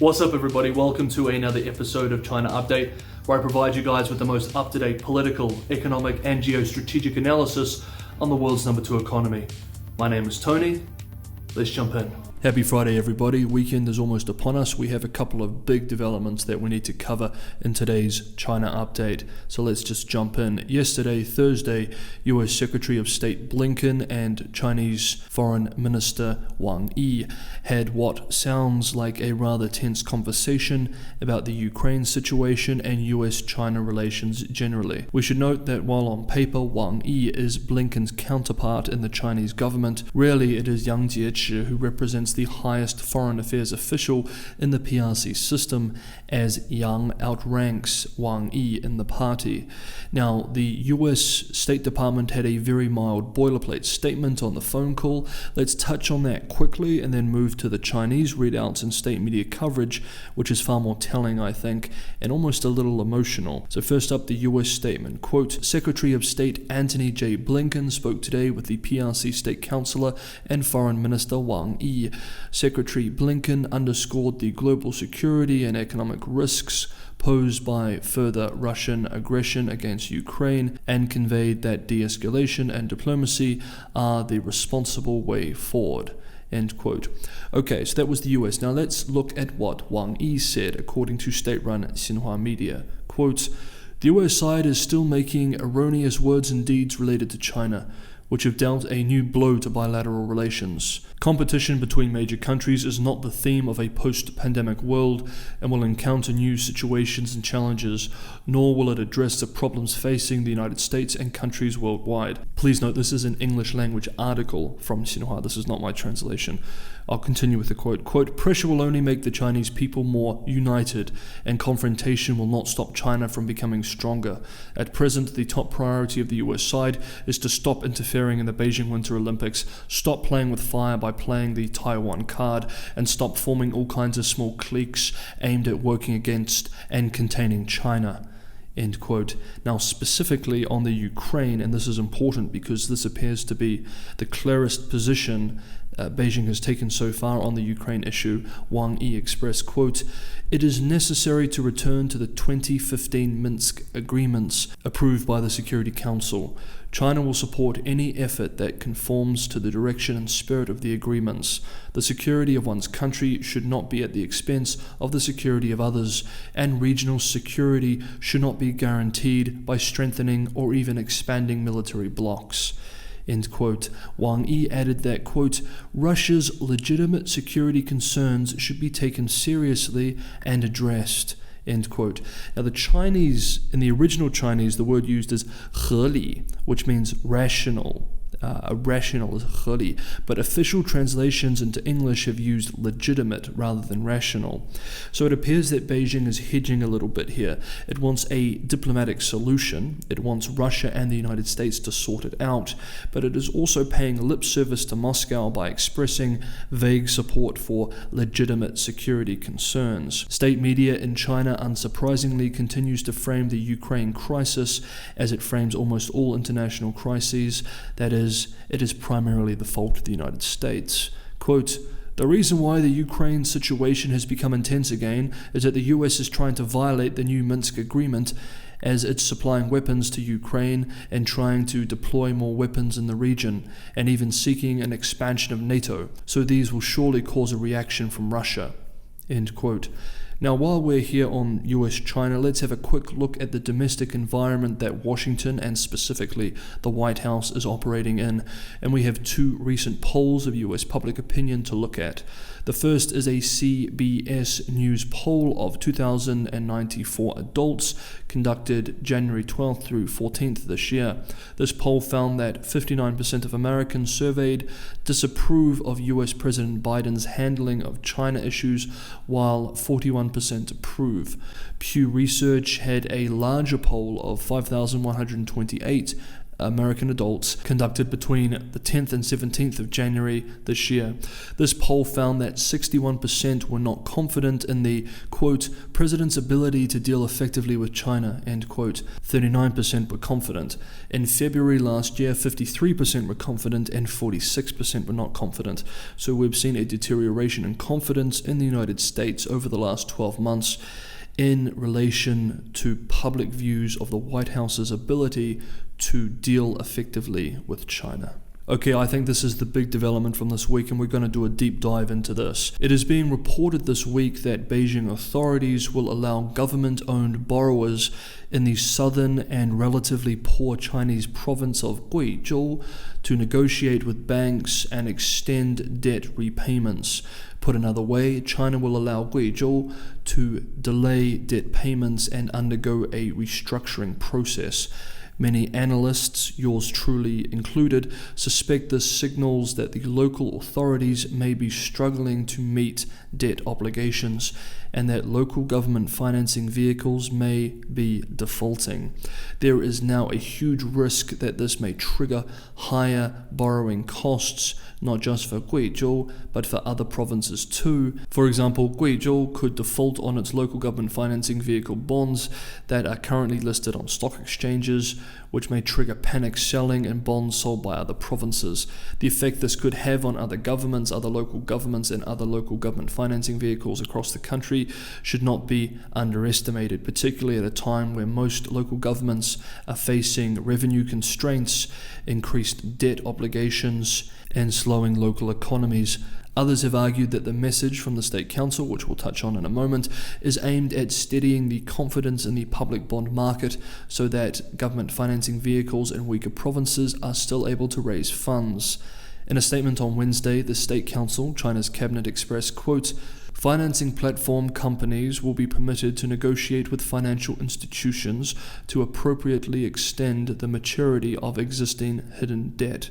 What's up, everybody? Welcome to another episode of China Update, where I provide you guys with the most up-to-date political, economic, and geostrategic analysis on the world's number 2 economy. My name is Tony. Let's jump in. Happy Friday, everybody. Weekend is almost upon us. We have a couple of big developments that we need to cover in today's China Update. So let's just jump in. Yesterday, Thursday, US Secretary of State Blinken and Chinese Foreign Minister Wang had what sounds like a rather tense conversation about the Ukraine situation and US-China relations generally. We should note that while on paper Wang is Blinken's counterpart in the Chinese government, really it is Yang Jiechi who represents the highest foreign affairs official in the PRC system, as Yang outranks Wang in the party. Now, the US State Department had a very mild boilerplate statement on the phone call. Let's touch on that quickly and then move to the Chinese readouts and state media coverage, which is far more telling, I think, and almost a little emotional. So first up, the US statement. Quote, Secretary of State Antony J. Blinken spoke today with the PRC State Councillor and Foreign Minister Wang Secretary Blinken underscored the global security and economic risks posed by further Russian aggression against Ukraine and conveyed that de-escalation and diplomacy are the responsible way forward. End quote. Okay, so that was the US. Now let's look at what Wang said, according to state-run Xinhua media. Quote, the US side is still making erroneous words and deeds related to China, which have dealt a new blow to bilateral relations. Competition between major countries is not the theme of a post-pandemic world and will encounter new situations and challenges, nor will it address the problems facing the United States and countries worldwide. Please note this is an English language article from Xinhua. This is not my translation. I'll continue with the quote. Quote, pressure will only make the Chinese people more united, and confrontation will not stop China from becoming stronger. At present, the top priority of the US side is to stop interfering in the Beijing Winter Olympics, stop playing with fire by playing the Taiwan card, and stop forming all kinds of small cliques aimed at working against and containing China. End quote. Now, specifically on the Ukraine, and this is important because this appears to be the clearest position Beijing has taken so far on the Ukraine issue, Wang expressed, quote, it is necessary to return to the 2015 Minsk agreements approved by the Security Council. China will support any effort that conforms to the direction and spirit of the agreements. The security of one's country should not be at the expense of the security of others, and regional security should not be guaranteed by strengthening or even expanding military blocs. End quote. Wang added that, quote, Russia's legitimate security concerns should be taken seriously and addressed. End quote. Now, the Chinese, in the original Chinese, the word used is 合理, which means rational. Rational is 合理, but official translations into English have used legitimate rather than rational. So it appears that Beijing is hedging a little bit here. It wants a diplomatic solution. It wants Russia and the United States to sort it out, but it is also paying lip service to Moscow by expressing vague support for legitimate security concerns. State media in China, unsurprisingly, continues to frame the Ukraine crisis as it frames almost all international crises, that is, it is primarily the fault of the United States. Quote, the reason why the Ukraine situation has become intense again is that the US is trying to violate the new Minsk agreement as it's supplying weapons to Ukraine and trying to deploy more weapons in the region, and even seeking an expansion of NATO. So these will surely cause a reaction from Russia. End quote. Now, while we're here on US-China, let's have a quick look at the domestic environment that Washington and specifically the White House is operating in. And we have two recent polls of US public opinion to look at. The first is a CBS News poll of 2,094 adults conducted January 12th through 14th this year. This poll found that 59% of Americans surveyed disapprove of US President Biden's handling of China issues, while 41% approve. Pew Research had a larger poll of 5,128 American adults conducted between the 10th and 17th of January this year. This poll found that 61% were not confident in the, quote, president's ability to deal effectively with China, end quote. 39% were confident. In February last year, 53% were confident and 46% were not confident. So we've seen a deterioration in confidence in the United States over the last 12 months in relation to public views of the White House's ability to deal effectively with China. Okay, I think this is the big development from this week, and we're going to do a deep dive into this. It is being reported this week that Beijing authorities will allow government-owned borrowers in the southern and relatively poor Chinese province of Guizhou to negotiate with banks and extend debt repayments. Put another way, China will allow Guizhou to delay debt payments and undergo a restructuring process. Many analysts, yours truly included, suspect this signals that the local authorities may be struggling to meet debt obligations and that local government financing vehicles may be defaulting. There is now a huge risk that this may trigger higher borrowing costs, not just for Guizhou, but for other provinces too. For example, Guizhou could default on its local government financing vehicle bonds that are currently listed on stock exchanges, which may trigger panic selling in bonds sold by other provinces. The effect this could have on other governments, other local governments, and other local government financing vehicles across the country should not be underestimated, particularly at a time where most local governments are facing revenue constraints, increased debt obligations, and slowing local economies. Others have argued that the message from the State Council, which we'll touch on in a moment, is aimed at steadying the confidence in the public bond market so that government financing vehicles in weaker provinces are still able to raise funds. In a statement on Wednesday, the State Council, China's cabinet, expressed, quote, financing platform companies will be permitted to negotiate with financial institutions to appropriately extend the maturity of existing hidden debt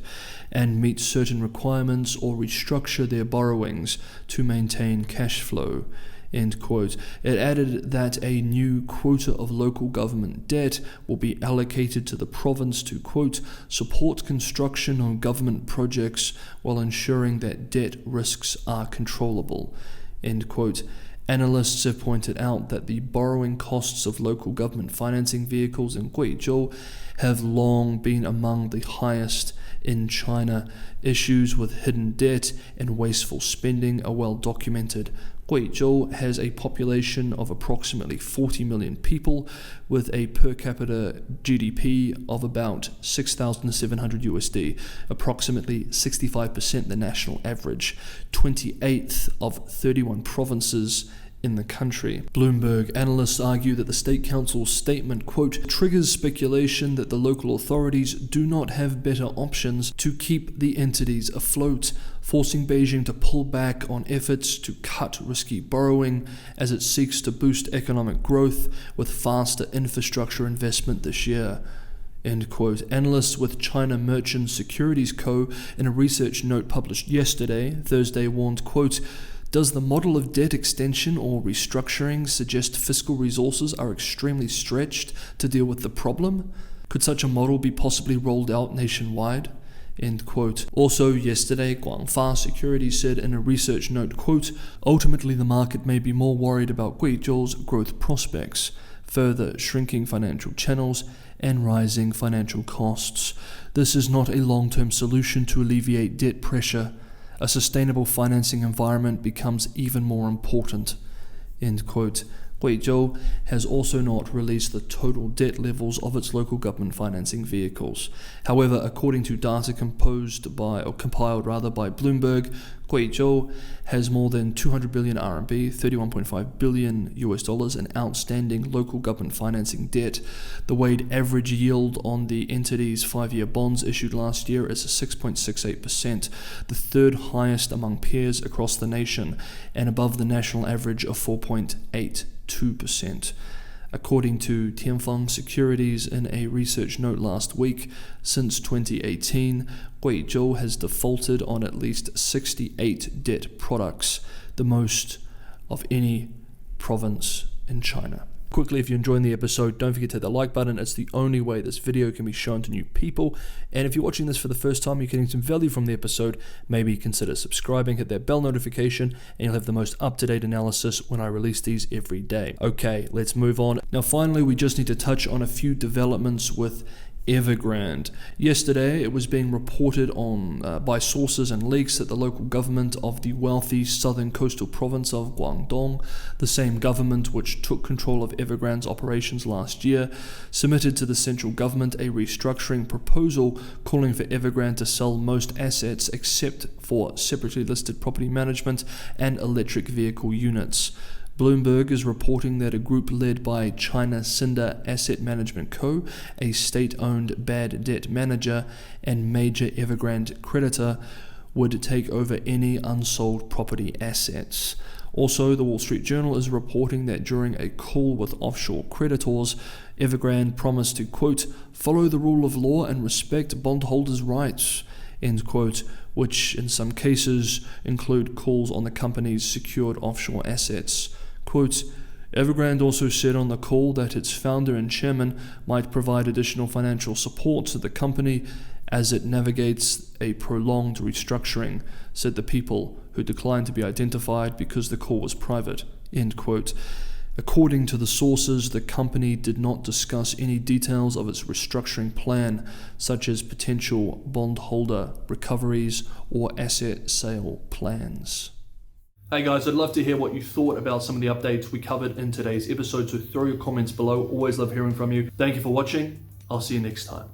and meet certain requirements or restructure their borrowings to maintain cash flow. End quote. It added that a new quota of local government debt will be allocated to the province to, quote, support construction on government projects while ensuring that debt risks are controllable. End quote. Analysts have pointed out that the borrowing costs of local government financing vehicles in Guizhou have long been among the highest in China. Issues with hidden debt and wasteful spending are well documented. Guizhou has a population of approximately 40 million people with a per capita GDP of about 6,700 USD, approximately 65% the national average, 28th of 31 provinces in the country. Bloomberg analysts argue that the State Council's statement, quote, triggers speculation that the local authorities do not have better options to keep the entities afloat, forcing Beijing to pull back on efforts to cut risky borrowing as it seeks to boost economic growth with faster infrastructure investment this year. End quote. Analysts with China Merchants Securities Co. in a research note published yesterday, Thursday, warned, quote, does the model of debt extension or restructuring suggest fiscal resources are extremely stretched to deal with the problem? Could such a model be possibly rolled out nationwide? End quote. Also yesterday, Guangfa Securities said in a research note, quote, ultimately the market may be more worried about Guizhou's growth prospects, further shrinking financial channels, and rising financial costs. This is not a long-term solution to alleviate debt pressure. A sustainable financing environment becomes even more important. End quote. Guizhou has also not released the total debt levels of its local government financing vehicles. However, according to data compiled by Bloomberg, Guizhou has more than 200 billion RMB, $31.5 billion in outstanding local government financing debt. The weighted average yield on the entity's 5-year bonds issued last year is 6.68%, the third highest among peers across the nation, and above the national average of 4.82%. According to Tianfeng Securities in a research note last week, since 2018, Guizhou has defaulted on at least 68 debt products, the most of any province in China. Quickly, if you're enjoying the episode, don't forget to hit the like button. It's the only way this video can be shown to new people. And if you're watching this for the first time, you're getting some value from the episode, maybe consider subscribing, hit that bell notification, and you'll have the most up-to-date analysis when I release these every day. Okay, let's move on. Now finally, we just need to touch on a few developments with Evergrande. Yesterday, it was being reported on by sources and leaks that the local government of the wealthy southern coastal province of Guangdong, the same government which took control of Evergrande's operations last year, submitted to the central government a restructuring proposal calling for Evergrande to sell most assets except for separately listed property management and electric vehicle units. Bloomberg is reporting that a group led by China Cinda Asset Management Co., a state-owned bad debt manager and major Evergrande creditor, would take over any unsold property assets. Also, the Wall Street Journal is reporting that during a call with offshore creditors, Evergrande promised to, quote, follow the rule of law and respect bondholders' rights, end quote, which in some cases include calls on the company's secured offshore assets. Quote, Evergrande also said on the call that its founder and chairman might provide additional financial support to the company as it navigates a prolonged restructuring, said the people, who declined to be identified because the call was private, end quote. According to the sources, the company did not discuss any details of its restructuring plan, such as potential bondholder recoveries or asset sale plans. Hey guys, I'd love to hear what you thought about some of the updates we covered in today's episode, so throw your comments below. Always love hearing from you. Thank you for watching. I'll see you next time.